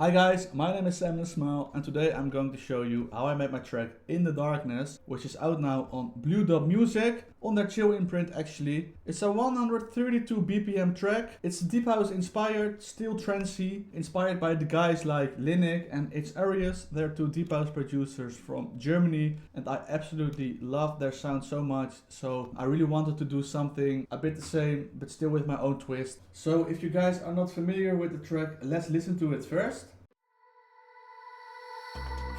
Hi guys, my name is Sam Smile and today I'm going to show you how I made my track In the Darkness, which is out now on Blue Dot Music, on their chill imprint actually. It's a 132 BPM track. It's deep house inspired, still trancey, inspired by the guys like Linik and H Arias. They're two deep house producers from Germany and I absolutely love their sound so much, so I really wanted to do something a bit the same but still with my own twist. So if you guys are not familiar with the track, let's listen to it first.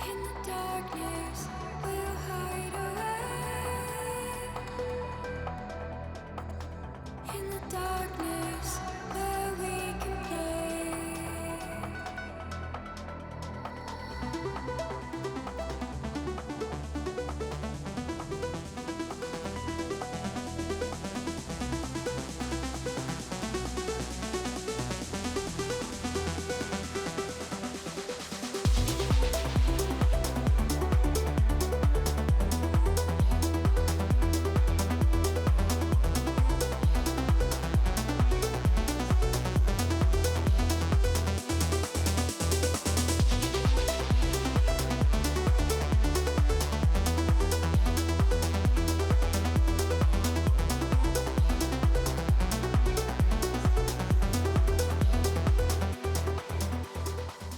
In the darkness, we'll hide away. In the darkness, where we can play.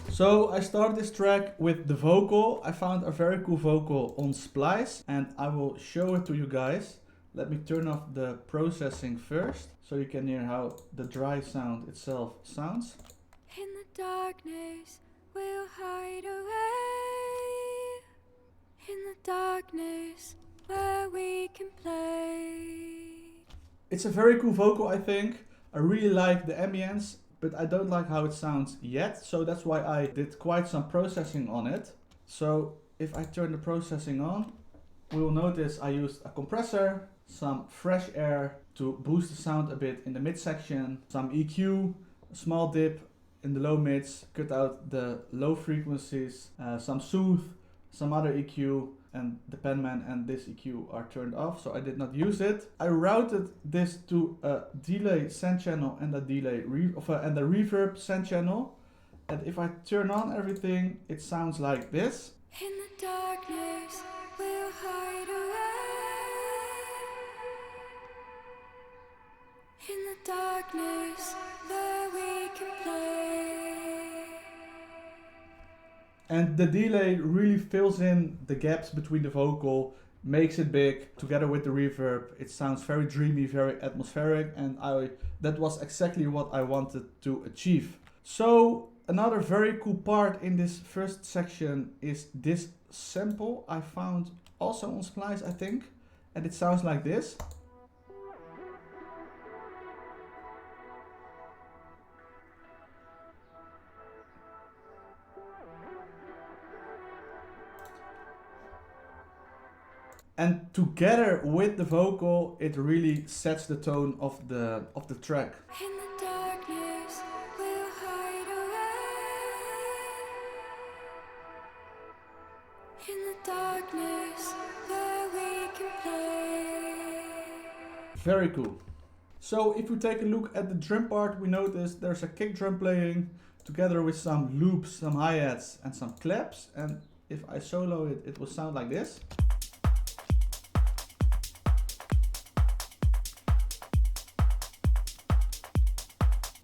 So I started this track with the vocal. I found a very cool vocal on Splice and I will show it to you guys. Let me turn off the processing first so you can hear how the dry sound itself sounds. In the darkness, we'll hide away. In the darkness, where we can play. It's a very cool vocal, I think. I really like the ambience, but I don't like how it sounds yet, so that's why I did quite some processing on it. So if I turn the processing on, we will notice I used a compressor, some fresh air to boost the sound a bit in the midsection, some EQ, a small dip in the low mids, cut out the low frequencies, some soothe, some other EQ, and the penman and this EQ are turned off, so I did not use it. I routed this to a delay send channel and a delay and a reverb send channel. And if I turn on everything, it sounds like this. In the darkness, we'll hide away. In the darkness, where we can play. And the delay really fills in the gaps between the vocal, makes it big. Together with the reverb, it sounds very dreamy, very atmospheric, and that was exactly what I wanted to achieve. So another very cool part in this first section is this sample I found also on Splice, I think, and it sounds like this. And together with the vocal, it really sets the tone of the track. In the darkness, we'll hide away. In the darkness, where we can play. Very cool. So if we take a look at the drum part, we notice there's a kick drum playing together with some loops, some hi-hats and some claps. And if I solo it, it will sound like this.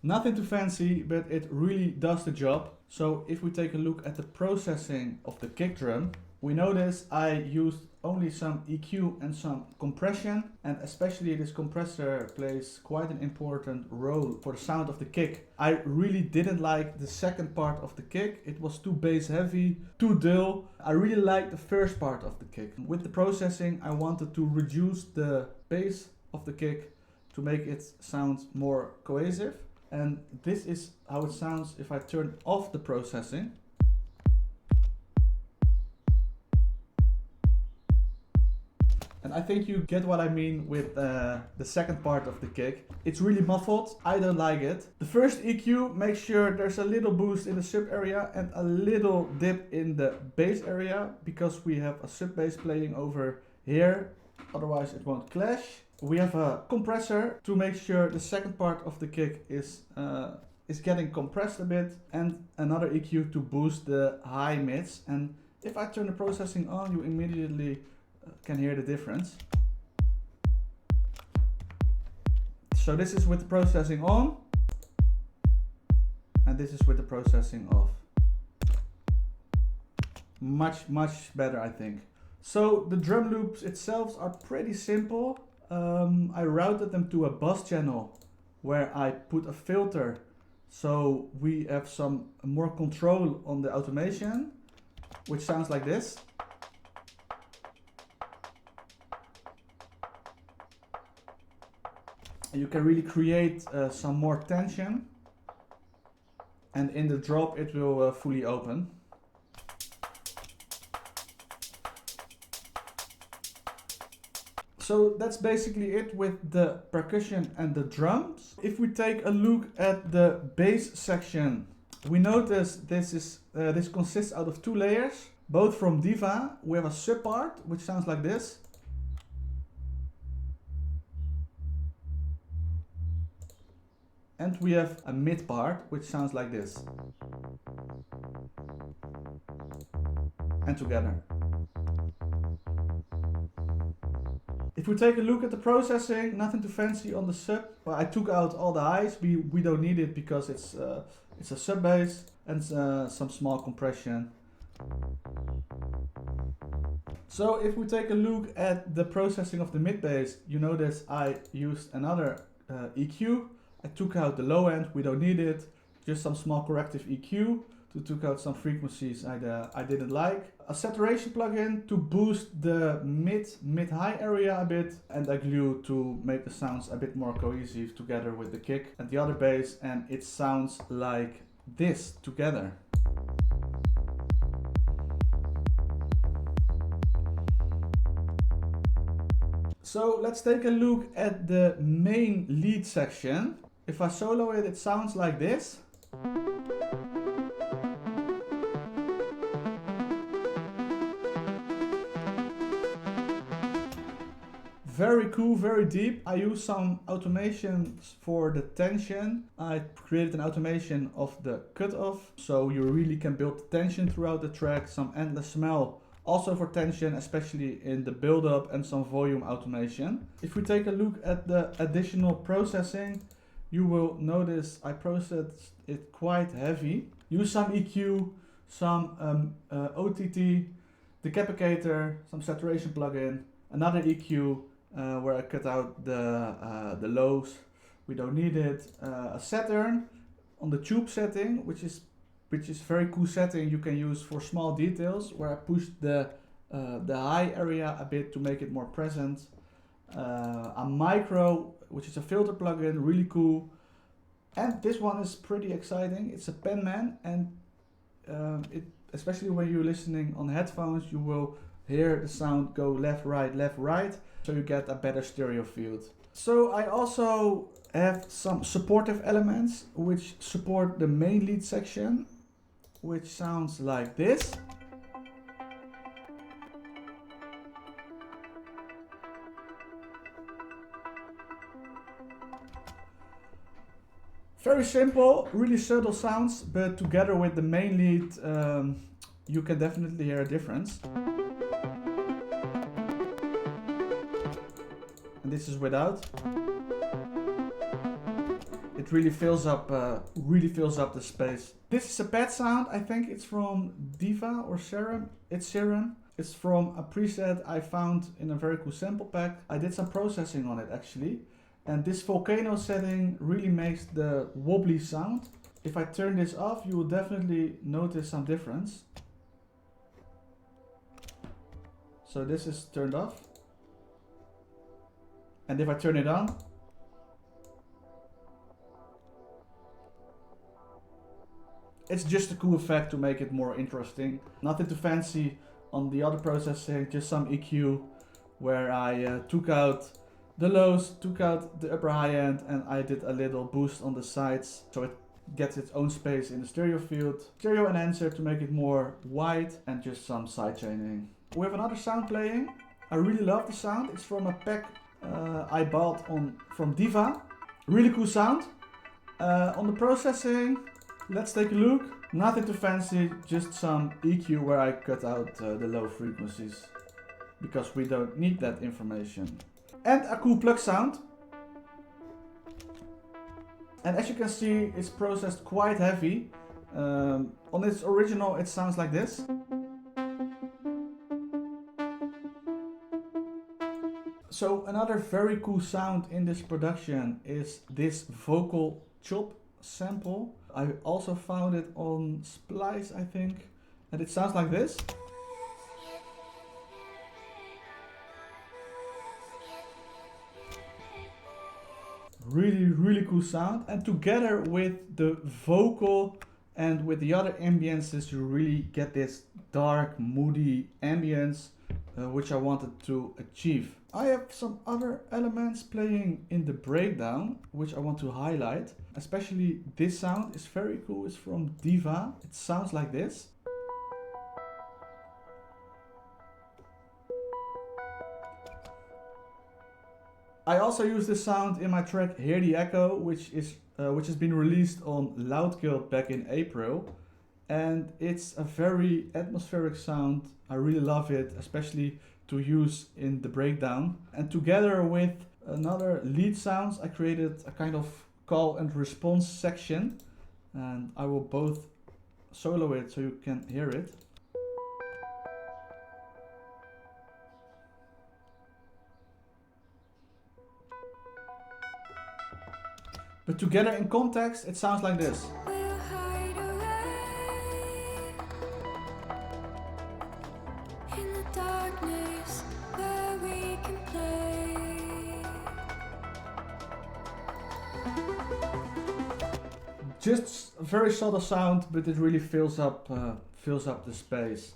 Nothing too fancy, but it really does the job. So if we take a look at the processing of the kick drum, we notice I used only some EQ and some compression, and especially this compressor plays quite an important role for the sound of the kick. I really didn't like the second part of the kick. It was too bass heavy, too dull. I really liked the first part of the kick. With the processing, I wanted to reduce the bass of the kick to make it sound more cohesive. And this is how it sounds if I turn off the processing. And I think you get what I mean with the second part of the kick. It's really muffled, I don't like it. The first EQ makes sure there's a little boost in the sub area and a little dip in the bass area, because we have a sub bass playing over here, otherwise it won't clash. We have a compressor to make sure the second part of the kick is is getting compressed a bit, and another EQ to boost the high mids. And if I turn the processing on, you immediately can hear the difference. So this is with the processing on, and this is with the processing off. Much better, I think. So the drum loops itself are pretty simple. I routed them to a bus channel where I put a filter, so we have some more control on the automation, which sounds like this. You can really create some more tension, and in the drop it will fully open. So that's basically it with the percussion and the drums. If we take a look at the bass section, we notice this consists out of two layers, both from Diva. We have a sub part which sounds like this. And we have a mid part which sounds like this. And together. If we take a look at the processing, nothing too fancy on the sub. Well, I took out all the highs. We don't need it because it's a sub bass and some small compression. So if we take a look at the processing of the mid bass, you notice I used another EQ. I took out the low end, we don't need it. Just some small corrective EQ to took out some frequencies I didn't like. A saturation plugin to boost the mid-high area a bit, and a glue to make the sounds a bit more cohesive together with the kick and the other bass, and it sounds like this together. So let's take a look at the main lead section. If I solo it, it sounds like this. Very cool, very deep. I use some automations for the tension. I created an automation of the cutoff, so you really can build the tension throughout the track. Some endless smell also for tension, especially in the build-up, and some volume automation. If we take a look at the additional processing, you will notice I processed it quite heavy. Use some EQ, some OTT, decapitator, some saturation plugin, another EQ where I cut out the lows, we don't need it, a Saturn on the tube setting, which is very cool setting you can use for small details, where I pushed the high area a bit to make it more present. A micro, which is a filter plugin, really cool. And this one is pretty exciting. It's a Penman, and especially when you're listening on headphones, you will hear the sound go left, right, so you get a better stereo field. So I also have some supportive elements which support the main lead section, which sounds like this. Very simple, really subtle sounds, but together with the main lead, you can definitely hear a difference. And this is without. It really fills up the space. This is a pad sound. I think it's from Diva or Serum. It's Serum. It's from a preset I found in a very cool sample pack. I did some processing on it actually. And this volcano setting really makes the wobbly sound. If I turn this off, you will definitely notice some difference. So this is turned off. And if I turn it on, it's just a cool effect to make it more interesting. Nothing too fancy on the other processing, just some EQ where I took out the lows, took out the upper high end, and I did a little boost on the sides so it gets its own space in the stereo field. Stereo enhancer to make it more wide, and just some side chaining. We have another sound playing. I really love the sound. It's from a pack I bought from Diva. Really cool sound. On the processing, let's take a look. Nothing too fancy, just some EQ where I cut out the low frequencies, because we don't need that information. And a cool plug sound. And as you can see, it's processed quite heavy. On its original, it sounds like this. So another very cool sound in this production is this vocal chop sample. I also found it on Splice, I think, and it sounds like this. Really cool sound, and together with the vocal and with the other ambiences, you really get this dark, moody ambience, which I wanted to achieve. I have some other elements playing in the breakdown, which I want to highlight. Especially this sound is very cool. It's from Diva. It sounds like this. I also use this sound in my track Hear the Echo, which has been released on Loudkill back in April. And it's a very atmospheric sound. I really love it, especially to use in the breakdown. And together with another lead sounds, I created a kind of call and response section. And I will both solo it so you can hear it. But together in context, it sounds like this. We'll hide away in the darkness where we can play. Just a very subtle sound, but it really fills up the space.